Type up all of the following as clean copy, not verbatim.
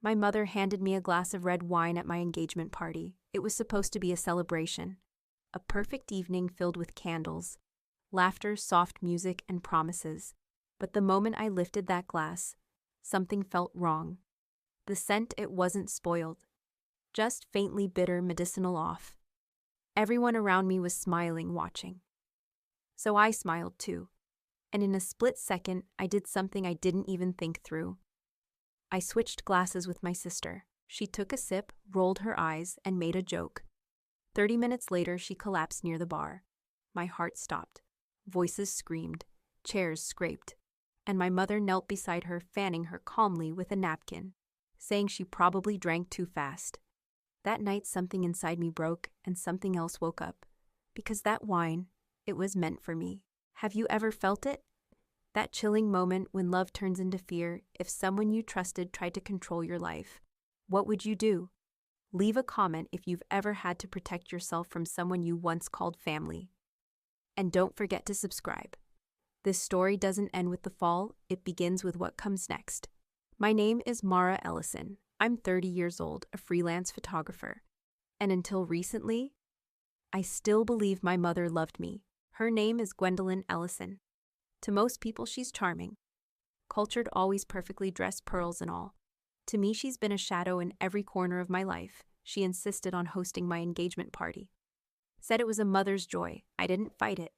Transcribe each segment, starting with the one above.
My mother handed me a glass of red wine at my engagement party. It was supposed to be a celebration. A perfect evening filled with candles, laughter, soft music, and promises. But the moment I lifted that glass, something felt wrong. The scent, it wasn't spoiled, just faintly bitter, medicinal off. Everyone around me was smiling, watching. So I smiled too. And in a split second, I did something I didn't even think through. I switched glasses with my sister. She took a sip, rolled her eyes, and made a joke. 30 minutes later, she collapsed near the bar. My heart stopped. Voices screamed. Chairs scraped. And my mother knelt beside her, fanning her calmly with a napkin, saying she probably drank too fast. That night, something inside me broke, and something else woke up. Because that wine, it was meant for me. Have you ever felt it? That chilling moment when love turns into fear. If someone you trusted tried to control your life, what would you do? Leave a comment if you've ever had to protect yourself from someone you once called family. And don't forget to subscribe. This story doesn't end with the fall, it begins with what comes next. My name is Mara Ellison. I'm 30 years old, a freelance photographer. And until recently, I still believe my mother loved me. Her name is Gwendolyn Ellison. To most people, she's charming. Cultured, always perfectly dressed, pearls and all. To me, she's been a shadow in every corner of my life. She insisted on hosting my engagement party. Said it was a mother's joy. I didn't fight it.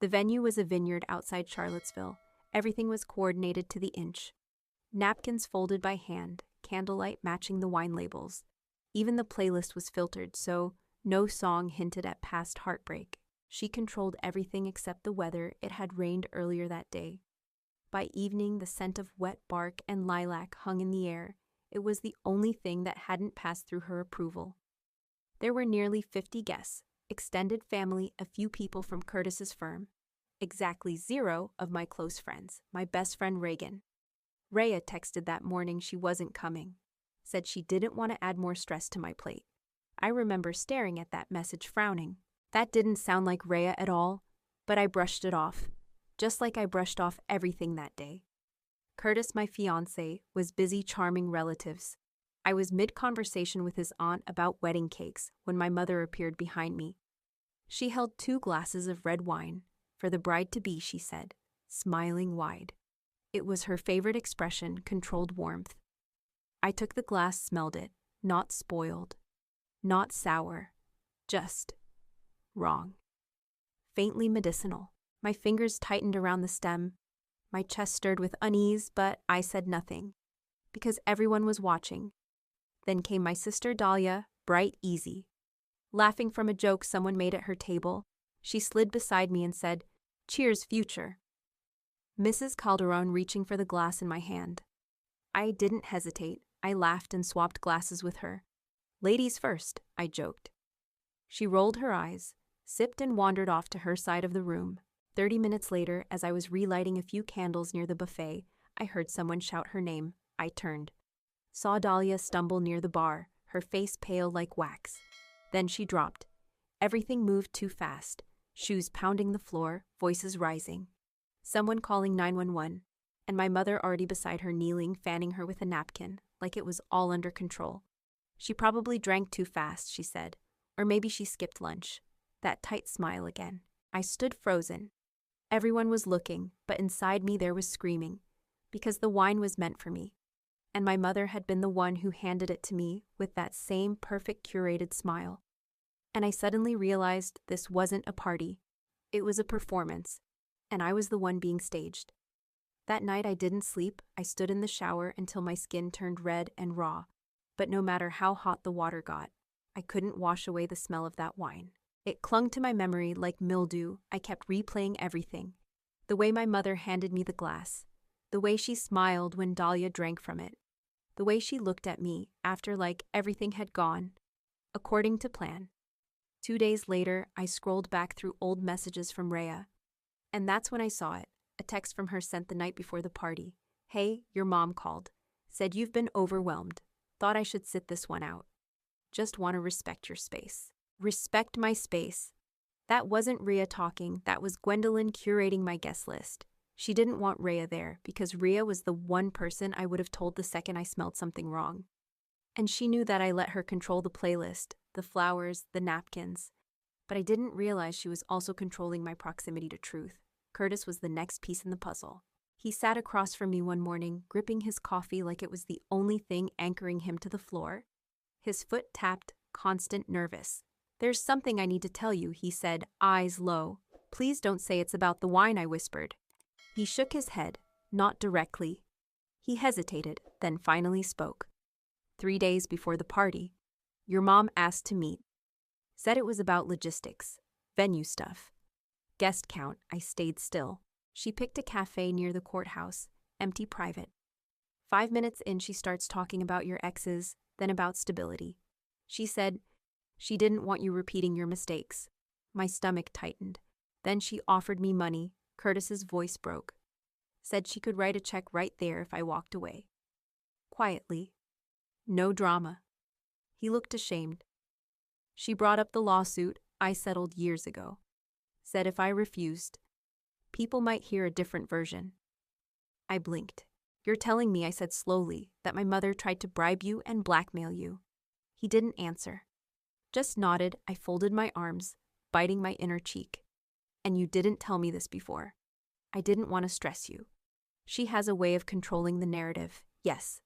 The venue was a vineyard outside Charlottesville. Everything was coordinated to the inch. Napkins folded by hand, candlelight matching the wine labels. Even the playlist was filtered, so no song hinted at past heartbreak. She controlled everything except the weather. It had rained earlier that day. By evening, the scent of wet bark and lilac hung in the air. It was the only thing that hadn't passed through her approval. There were nearly 50 guests, extended family, a few people from Curtis's firm. Exactly 0 of my close friends, my best friend Reagan. Rhea texted that morning she wasn't coming. Said she didn't want to add more stress to my plate. I remember staring at that message, frowning. That didn't sound like Rhea at all, but I brushed it off. Just like I brushed off everything that day. Curtis, my fiancé, was busy charming relatives. I was mid-conversation with his aunt about wedding cakes when my mother appeared behind me. She held 2 glasses of red wine, for the bride-to-be, she said, smiling wide. It was her favorite expression, controlled warmth. I took the glass, smelled it, not spoiled, not sour, just wrong. Faintly medicinal. My fingers tightened around the stem. My chest stirred with unease, but I said nothing, because everyone was watching. Then came my sister Dahlia, bright, easy. Laughing from a joke someone made at her table, she slid beside me and said, "Cheers, future." Mrs. Calderon reaching for the glass in my hand. I didn't hesitate. I laughed and swapped glasses with her. "Ladies first," I joked. She rolled her eyes, sipped and wandered off to her side of the room. 30 minutes later, as I was relighting a few candles near the buffet, I heard someone shout her name. I turned. Saw Dahlia stumble near the bar, her face pale like wax. Then she dropped. Everything moved too fast. Shoes pounding the floor, voices rising. Someone calling 911, and my mother already beside her, kneeling, fanning her with a napkin, like it was all under control. She probably drank too fast, she said. Or maybe she skipped lunch. That tight smile again. I stood frozen. Everyone was looking, but inside me there was screaming, because the wine was meant for me. And my mother had been the one who handed it to me with that same perfect curated smile. And I suddenly realized this wasn't a party. It was a performance, and I was the one being staged. That night I didn't sleep. I stood in the shower until my skin turned red and raw. But no matter how hot the water got, I couldn't wash away the smell of that wine. It clung to my memory like mildew. I kept replaying everything. The way my mother handed me the glass. The way she smiled when Dahlia drank from it. The way she looked at me after like everything had gone according to plan. 2 days later, I scrolled back through old messages from Rhea. And that's when I saw it. A text from her sent the night before the party. "Hey, your mom called. Said you've been overwhelmed. Thought I should sit this one out. Just want to respect your space." Respect my space. That wasn't Rhea talking. That was Gwendolyn curating my guest list. She didn't want Rhea there because Rhea was the one person I would have told the second I smelled something wrong. And she knew that I let her control the playlist, the flowers, the napkins. But I didn't realize she was also controlling my proximity to truth. Curtis was the next piece in the puzzle. He sat across from me one morning, gripping his coffee like it was the only thing anchoring him to the floor. His foot tapped, constant, nervous. "There's something I need to tell you," he said, eyes low. "Please don't say it's about the wine," I whispered. He shook his head, not directly. He hesitated, then finally spoke. "3 days before the party, your mom asked to meet. Said it was about logistics, venue stuff. Guest count." I stayed still. She picked a cafe near the courthouse, empty, private. 5 minutes in, she starts talking about your exes, then about stability. She said she didn't want you repeating your mistakes. My stomach tightened. Then she offered me money. Curtis's voice broke. Said she could write a check right there if I walked away. Quietly. No drama. He looked ashamed. She brought up the lawsuit I settled years ago. Said if I refused, people might hear a different version. I blinked. "You're telling me," I said slowly, "that my mother tried to bribe you and blackmail you?" He didn't answer. Just nodded. I folded my arms, biting my inner cheek. "And you didn't tell me this before. I didn't want to stress you. She has a way of controlling the narrative." "Yes."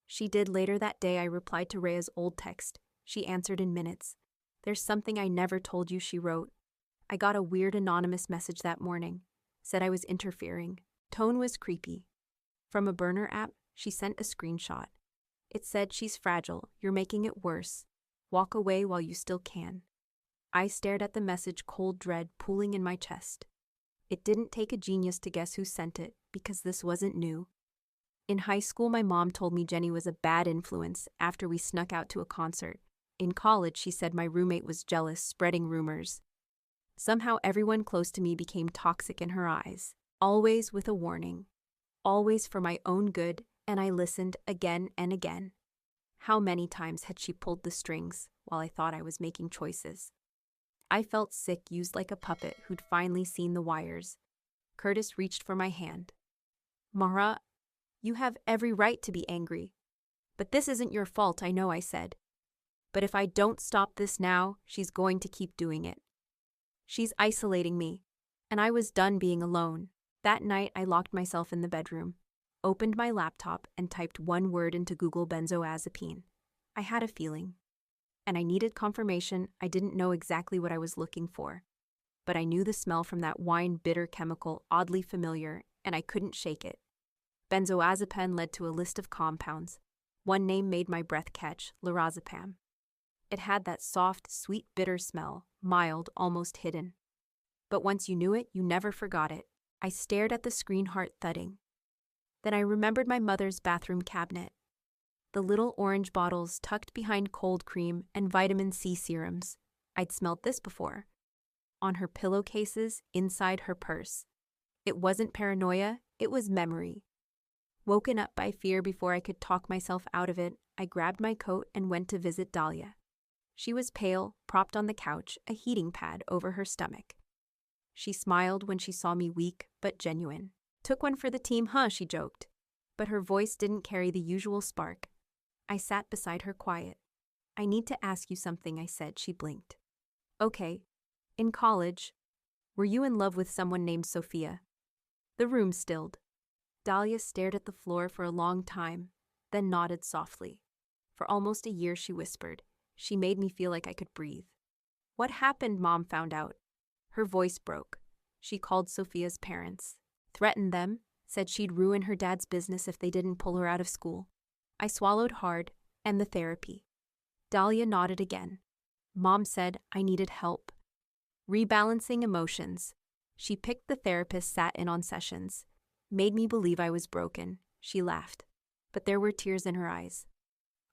She did. Later that day, I replied to Rhea's old text. She answered in minutes. "There's something I never told you," she wrote. "I got a weird anonymous message that morning. Said I was interfering. Tone was creepy. From a burner app, she sent a screenshot. It said, 'She's fragile. You're making it worse. Walk away while you still can.'" I stared at the message, cold dread pooling in my chest. It didn't take a genius to guess who sent it, because this wasn't new. In high school, my mom told me Jenny was a bad influence after we snuck out to a concert. In college, she said my roommate was jealous, spreading rumors. Somehow everyone close to me became toxic in her eyes, always with a warning, always for my own good, and I listened again and again. How many times had she pulled the strings while I thought I was making choices? I felt sick, used like a puppet who'd finally seen the wires. Curtis reached for my hand. "Mara, you have every right to be angry. But this isn't your fault, I know," I said. "But if I don't stop this now, she's going to keep doing it. She's isolating me, and I was done being alone." That night, I locked myself in the bedroom, opened my laptop, and typed one word into Google: benzodiazepine. I had a feeling, and I needed confirmation. I didn't know exactly what I was looking for, but I knew the smell from that wine-bitter chemical, oddly familiar, and I couldn't shake it. Benzodiazepine led to a list of compounds. One name made my breath catch: lorazepam. It had that soft, sweet, bitter smell, mild, almost hidden. But once you knew it, you never forgot it. I stared at the screen, heart thudding. Then I remembered my mother's bathroom cabinet. The little orange bottles tucked behind cold cream and vitamin C serums. I'd smelled this before. On her pillowcases, inside her purse. It wasn't paranoia, it was memory. Woken up by fear before I could talk myself out of it, I grabbed my coat and went to visit Dahlia. She was pale, propped on the couch, a heating pad over her stomach. She smiled when she saw me, weak but genuine. "Took one for the team, huh?" she joked. But her voice didn't carry the usual spark. I sat beside her, quiet. "I need to ask you something," I said. She blinked. "Okay. In college, were you in love with someone named Sophia?" The room stilled. Dahlia stared at the floor for a long time, then nodded softly. For almost a year, she whispered. She made me feel like I could breathe. "What happened?" Mom found out. Her voice broke. She called Sophia's parents. Threatened them, said she'd ruin her dad's business if they didn't pull her out of school. I swallowed hard, and the therapy. Dahlia nodded again. Mom said I needed help. Rebalancing emotions. She picked the therapist, sat in on sessions. Made me believe I was broken. She laughed, but there were tears in her eyes.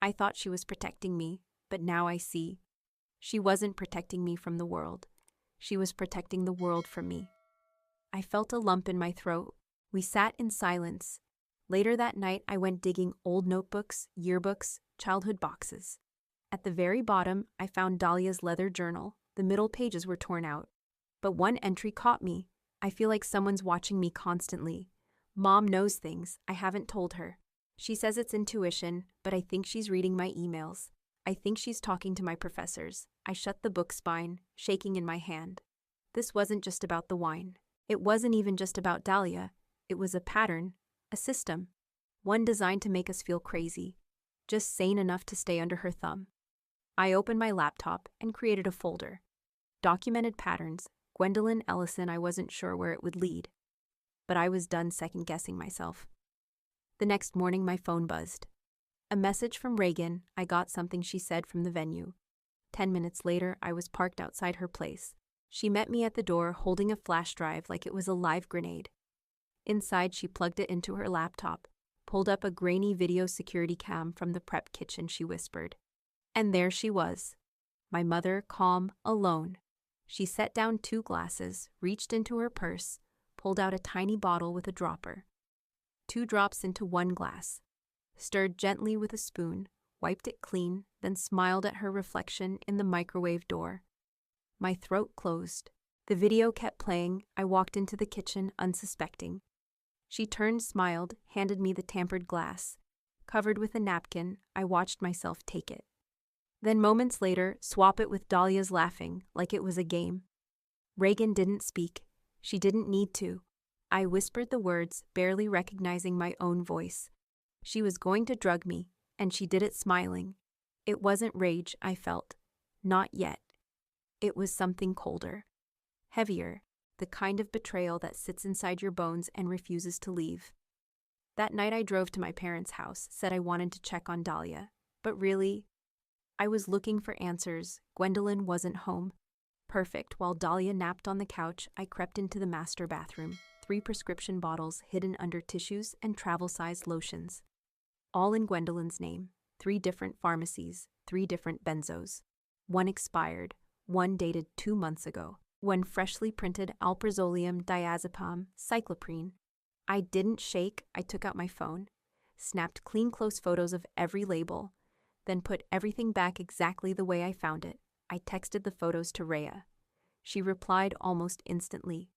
I thought she was protecting me, but now I see. She wasn't protecting me from the world. She was protecting the world from me. I felt a lump in my throat. We sat in silence. Later that night, I went digging old notebooks, yearbooks, childhood boxes. At the very bottom, I found Dahlia's leather journal. The middle pages were torn out. But one entry caught me. "I feel like someone's watching me constantly. Mom knows things I haven't told her. She says it's intuition, but I think she's reading my emails. I think she's talking to my professors. I shut the book spine, shaking in my hand. This wasn't just about the wine. It wasn't even just about Dahlia. It was a pattern, a system. One designed to make us feel crazy, just sane enough to stay under her thumb. I opened my laptop and created a folder. Documented patterns, Gwendolyn Ellison. I wasn't sure where it would lead, but I was done second-guessing myself. The next morning, my phone buzzed. A message from Reagan. I got something she said from the venue. 10 minutes later, I was parked outside her place. She met me at the door holding a flash drive like it was a live grenade. Inside, she plugged it into her laptop, pulled up a grainy video security cam from the prep kitchen. She whispered. And there she was. My mother, calm, alone. She set down 2 glasses, reached into her purse, pulled out a tiny bottle with a dropper. 2 drops into 1 glass. Stirred gently with a spoon, wiped it clean, then smiled at her reflection in the microwave door. My throat closed. The video kept playing. I walked into the kitchen, unsuspecting. She turned, smiled, handed me the tampered glass. Covered with a napkin, I watched myself take it. Then moments later, swap it with Dahlia's, laughing, like it was a game. Reagan didn't speak. She didn't need to. I whispered the words, barely recognizing my own voice. She was going to drug me, and she did it smiling. It wasn't rage I felt. Not yet. It was something colder. Heavier, the kind of betrayal that sits inside your bones and refuses to leave. That night I drove to my parents' house, said I wanted to check on Dahlia. But really, I was looking for answers. Gwendolyn wasn't home. Perfect. While Dahlia napped on the couch, I crept into the master bathroom. 3 prescription bottles hidden under tissues and travel-sized lotions. All in Gwendolyn's name. 3 different pharmacies, 3 different benzos. 1 expired, 1 dated 2 months ago. 1 freshly printed alprazolam diazepam cycloprene. I didn't shake. I took out my phone, snapped clean close photos of every label, then put everything back exactly the way I found it. I texted the photos to Rhea. She replied almost instantly.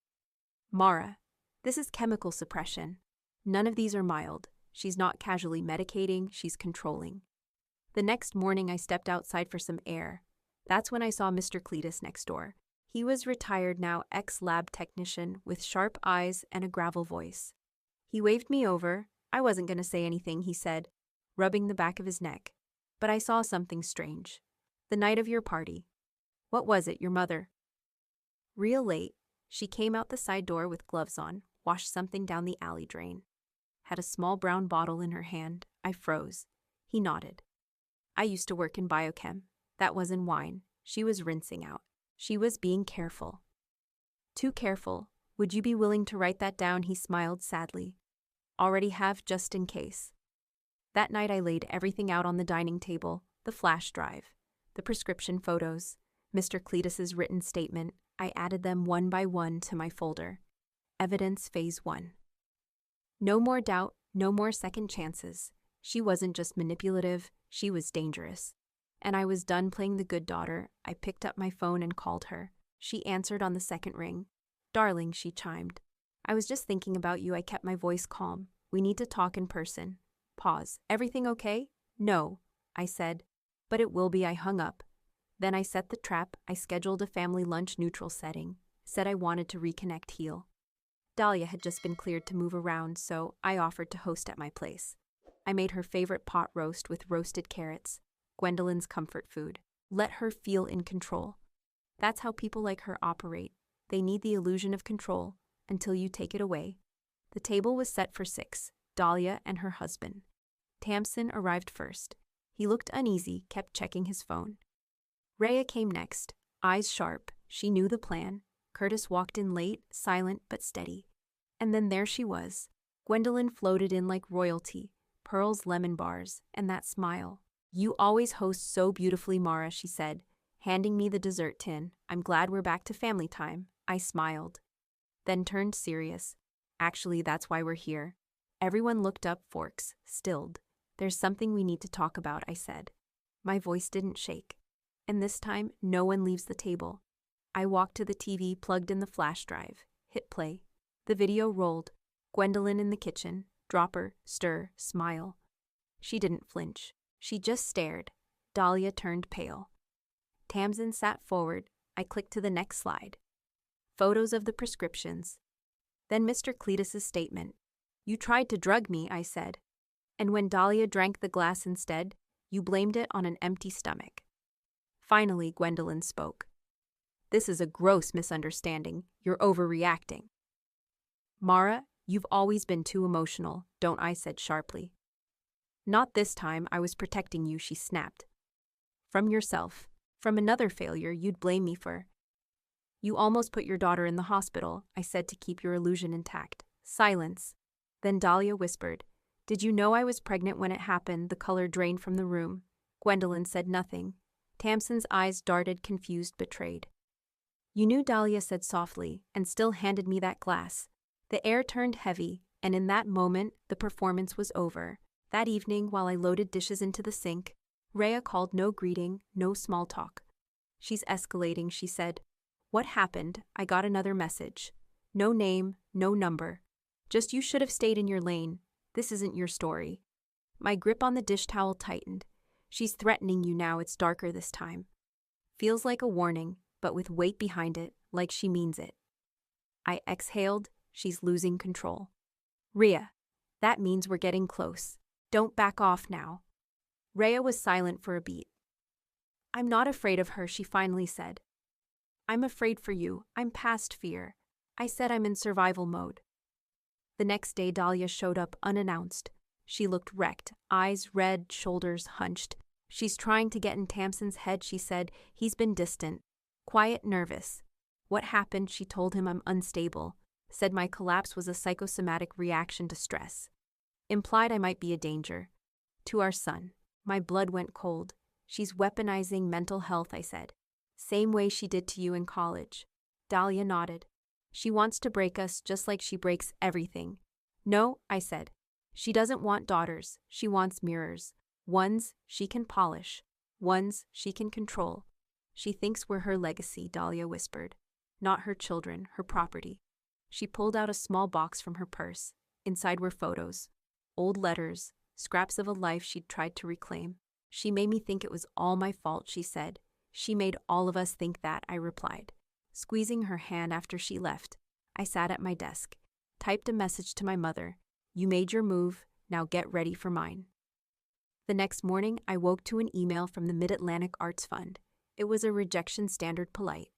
Mara, this is chemical suppression. None of these are mild. She's not casually medicating, she's controlling. The next morning I stepped outside for some air. That's when I saw Mr. Cletus next door. He was retired now, ex-lab technician with sharp eyes and a gravel voice. He waved me over. I wasn't going to say anything, he said, rubbing the back of his neck. But I saw something strange. The night of your party. What was it, your mother? Real late, she came out the side door with gloves on, washed something down the alley drain. Had a small brown bottle in her hand. I froze. He nodded. I used to work in biochem. That was in wine. She was rinsing out. She was being careful. Too careful. Would you be willing to write that down? He smiled sadly. Already have, just in case. That night I laid everything out on the dining table, the flash drive, the prescription photos, Mr. Cletus's written statement. I added them one by one to my folder. Evidence phase 1. No more doubt, no more second chances. She wasn't just manipulative, she was dangerous. And I was done playing the good daughter. I picked up my phone and called her. She answered on the second ring. Darling, she chimed. I was just thinking about you. I kept my voice calm. We need to talk in person. Pause. Everything okay? No, I said. But it will be. I hung up. Then I set the trap. I scheduled a family lunch, neutral setting. Said I wanted to reconnect, heal. Dahlia had just been cleared to move around, so I offered to host at my place. I made her favorite pot roast with roasted carrots, Gwendolyn's comfort food. Let her feel in control. That's how people like her operate. They need the illusion of control until you take it away. The table was set for 6, Dahlia and her husband. Tamsin arrived first. He looked uneasy, kept checking his phone. Rhea came next, eyes sharp. She knew the plan. Curtis walked in late, silent but steady. And then there she was. Gwendolyn floated in like royalty, pearls, lemon bars, and that smile. You always host so beautifully, Mara, she said, handing me the dessert tin. I'm glad we're back to family time. I smiled. Then turned serious. Actually, that's why we're here. Everyone looked up, forks, stilled. There's something we need to talk about, I said. My voice didn't shake. And this time, no one leaves the table. I walked to the TV, plugged in the flash drive, hit play. The video rolled. Gwendolyn in the kitchen, dropper, stir, smile. She didn't flinch. She just stared. Dahlia turned pale. Tamsin sat forward. I clicked to the next slide. Photos of the prescriptions. Then Mr. Cletus's statement. "You tried to drug me," I said. "And when Dahlia drank the glass instead, you blamed it on an empty stomach." Finally, Gwendolyn spoke. "This is a gross misunderstanding. You're overreacting." "Mara, you've always been too emotional, don't I?" said sharply. "Not this time. I was protecting you," she snapped. "From yourself. From another failure you'd blame me for." "You almost put your daughter in the hospital," I said to keep your illusion intact. Silence. Then Dahlia whispered, "Did you know I was pregnant when it happened?" The color drained from the room. Gwendolyn said nothing. Tamsin's eyes darted, confused, betrayed. "You knew," Dahlia said softly, "and still handed me that glass." The air turned heavy, and in that moment, the performance was over. That evening, while I loaded dishes into the sink, Rhea called. No greeting, no small talk. "She's escalating," she said. "What happened?" I got another message. No name, no number. Just, "You should have stayed in your lane. This isn't your story." My grip on the dish towel tightened. "She's threatening you now. It's darker this time." Feels like a warning, but with weight behind it, like she means it. I exhaled. She's losing control. "Rhea, that means we're getting close. Don't back off now." Rhea was silent for a beat. "I'm not afraid of her," she finally said. "I'm afraid for you. I'm past fear." I said I'm in survival mode. The next day, Dahlia showed up unannounced. She looked wrecked, eyes red, shoulders hunched. "She's trying to get in Tamsin's head," she said. "He's been distant, quiet, nervous." "What happened?" She told him I'm unstable. Said my collapse was a psychosomatic reaction to stress. Implied I might be a danger. To our son. My blood went cold. "She's weaponizing mental health," I said. "Same way she did to you in college." Dahlia nodded. "She wants to break us just like she breaks everything." "No," I said. "She doesn't want daughters. She wants mirrors. Ones she can polish. Ones she can control." "She thinks we're her legacy," Dahlia whispered. "Not her children, her property." She pulled out a small box from her purse. Inside were photos. Old letters. Scraps of a life she'd tried to reclaim. "She made me think it was all my fault," she said. "She made all of us think that," I replied. Squeezing her hand after she left, I sat at my desk, typed a message to my mother. "You made your move, now get ready for mine." The next morning, I woke to an email from the Mid-Atlantic Arts Fund. It was a rejection standard polite.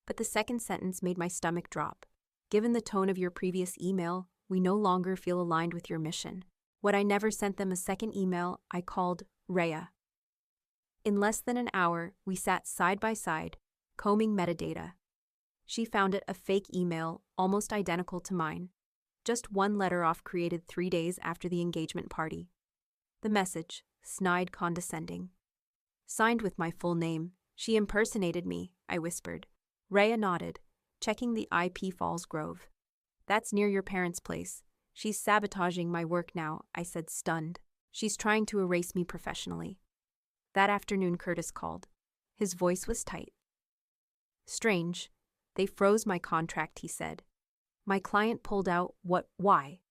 But the second sentence made my stomach drop. "Given the tone of your previous email, we no longer feel aligned with your mission." What I never sent them a second email, I called Rhea. In less than an hour, we sat side by side, combing metadata. She found it a fake email, almost identical to mine. Just one letter off, created 3 days after the engagement party. The message, snide, condescending. Signed with my full name. "She impersonated me," I whispered. Rhea nodded, checking the IP Falls Grove. "That's near your parents' place. She's sabotaging my work now," I said, stunned. "She's trying to erase me professionally." That afternoon, Curtis called. His voice was tight. "Strange. They froze my contract," he said. "My client pulled out. Why?"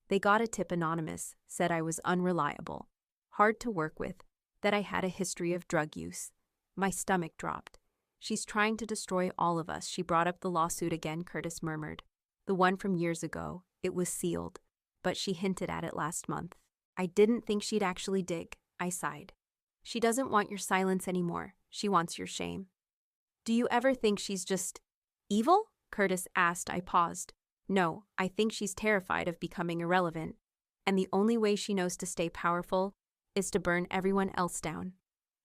"They got a tip, anonymous, said I was unreliable, hard to work with, that I had a history of drug use." My stomach dropped. "She's trying to destroy all of us." She brought up the lawsuit again, Curtis murmured. "The one from years ago. It was sealed, but she hinted at it last month." "I didn't think she'd actually dig," I sighed. "She doesn't want your silence anymore. She wants your shame." "Do you ever think she's just evil?" Curtis asked. I paused. "No, I think she's terrified of becoming irrelevant, and the only way she knows to stay powerful is to burn everyone else down."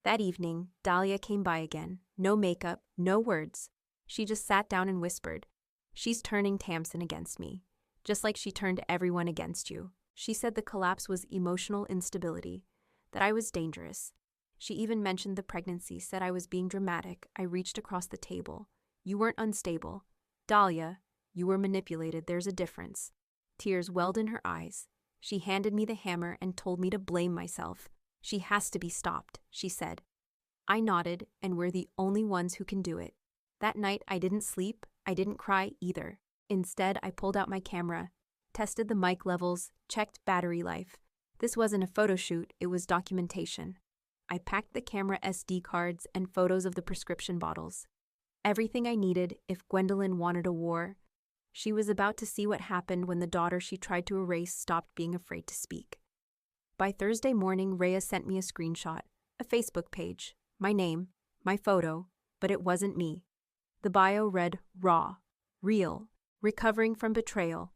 That evening, Dahlia came by again. No makeup, no words. She just sat down and whispered, "She's turning Tamsin against me, just like she turned everyone against you." She said the collapse was emotional instability, that I was dangerous. She even mentioned the pregnancy, said I was being dramatic. I reached across the table. "You weren't unstable. Dahlia, you were manipulated. There's a difference." Tears welled in her eyes. She handed me the hammer and told me to blame myself. "She has to be stopped," she said. I nodded, and we're the only ones who can do it. That night, I didn't sleep. I didn't cry either. Instead, I pulled out my camera, tested the mic levels, checked battery life. This wasn't a photo shoot, it was documentation. I packed the camera SD cards and photos of the prescription bottles. Everything I needed if Gwendolyn wanted a war. She was about to see what happened when the daughter she tried to erase stopped being afraid to speak. By Thursday morning, Rhea sent me a screenshot, a Facebook page, my name, my photo, but it wasn't me. The bio read raw, real, recovering from betrayal.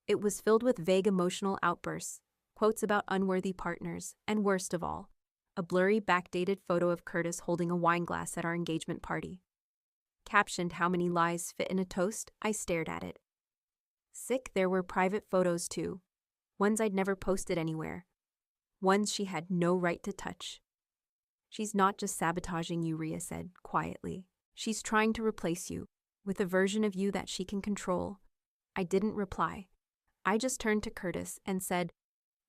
It was filled with vague emotional outbursts, quotes about unworthy partners, and worst of all, a blurry backdated photo of Curtis holding a wine glass at our engagement party. Captioned how many lies fit in a toast, I stared at it. Sick, there were private photos too, ones I'd never posted anywhere, ones she had no right to touch. She's not just sabotaging you, Rhea said, quietly. She's trying to replace you, with a version of you that she can control. I didn't reply. I just turned to Curtis and said,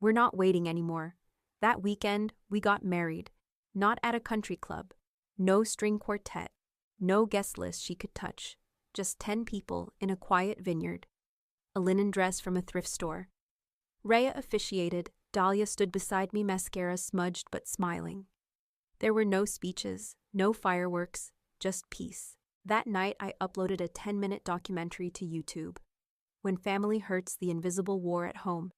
"We're not waiting anymore. That weekend, we got married. Not at a country club. No string quartet. No guest list she could touch. Just 10 people in a quiet vineyard. A linen dress from a thrift store." Rhea officiated. Dahlia stood beside me, mascara smudged but smiling. There were no speeches, no fireworks, just peace. That night, I uploaded a 10-minute documentary to YouTube. When Family Hurts, the Invisible War at Home.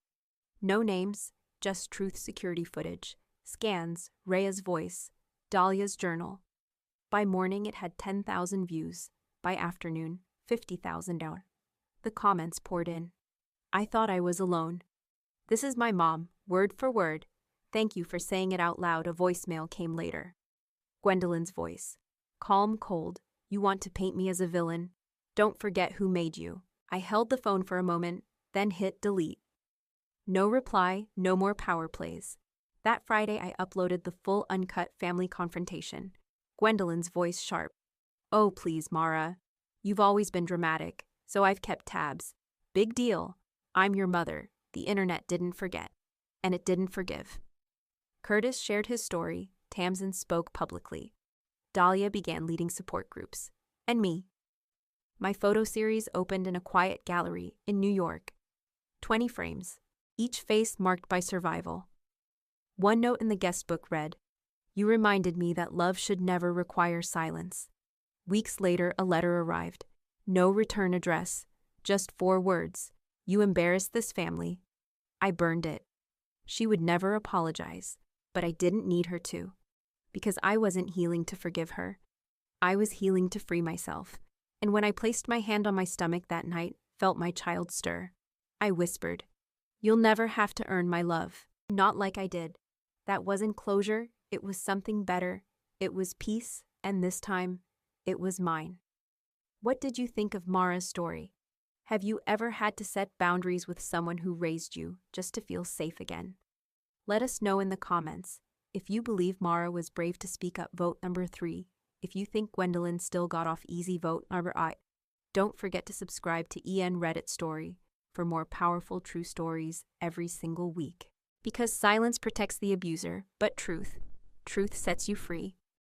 No names, just truth security footage, scans, Rhea's voice, Dahlia's journal. By morning, it had 10,000 views. By afternoon, 50,000 down. The comments poured in. I thought I was alone. "This is my mom, word for word. Thank you for saying it out loud." A voicemail came later. Gwendolyn's voice. Calm, cold. "You want to paint me as a villain? Don't forget who made you." I held the phone for a moment, then hit delete. No reply, no more power plays. That Friday, I uploaded the full uncut family confrontation. Gwendolyn's voice sharp. "Oh, please, Mara. You've always been dramatic, so I've kept tabs. Big deal. I'm your mother. The internet didn't forget. And it didn't forgive." Curtis shared his story. Tamsin spoke publicly. Dahlia began leading support groups. And me. My photo series opened in a quiet gallery in New York. 20 frames, each face marked by survival. One note in the guest book read, "You reminded me that love should never require silence." Weeks later, a letter arrived. No return address, just 4 words. "You embarrassed this family." I burned it. She would never apologize, but I didn't need her to. Because I wasn't healing to forgive her. I was healing to free myself. And when I placed my hand on my stomach that night, felt my child stir, I whispered, "You'll never have to earn my love." Not like I did. That wasn't closure, it was something better. It was peace, and this time, it was mine. What did you think of Mara's story? Have you ever had to set boundaries with someone who raised you just to feel safe again? Let us know in the comments. If you believe Mara was brave to speak up, vote number 3. If you think Gwendolyn still got off easy, vote number 8. Don't forget to subscribe to EN Reddit Story for more powerful true stories every single week. Because silence protects the abuser, but truth sets you free.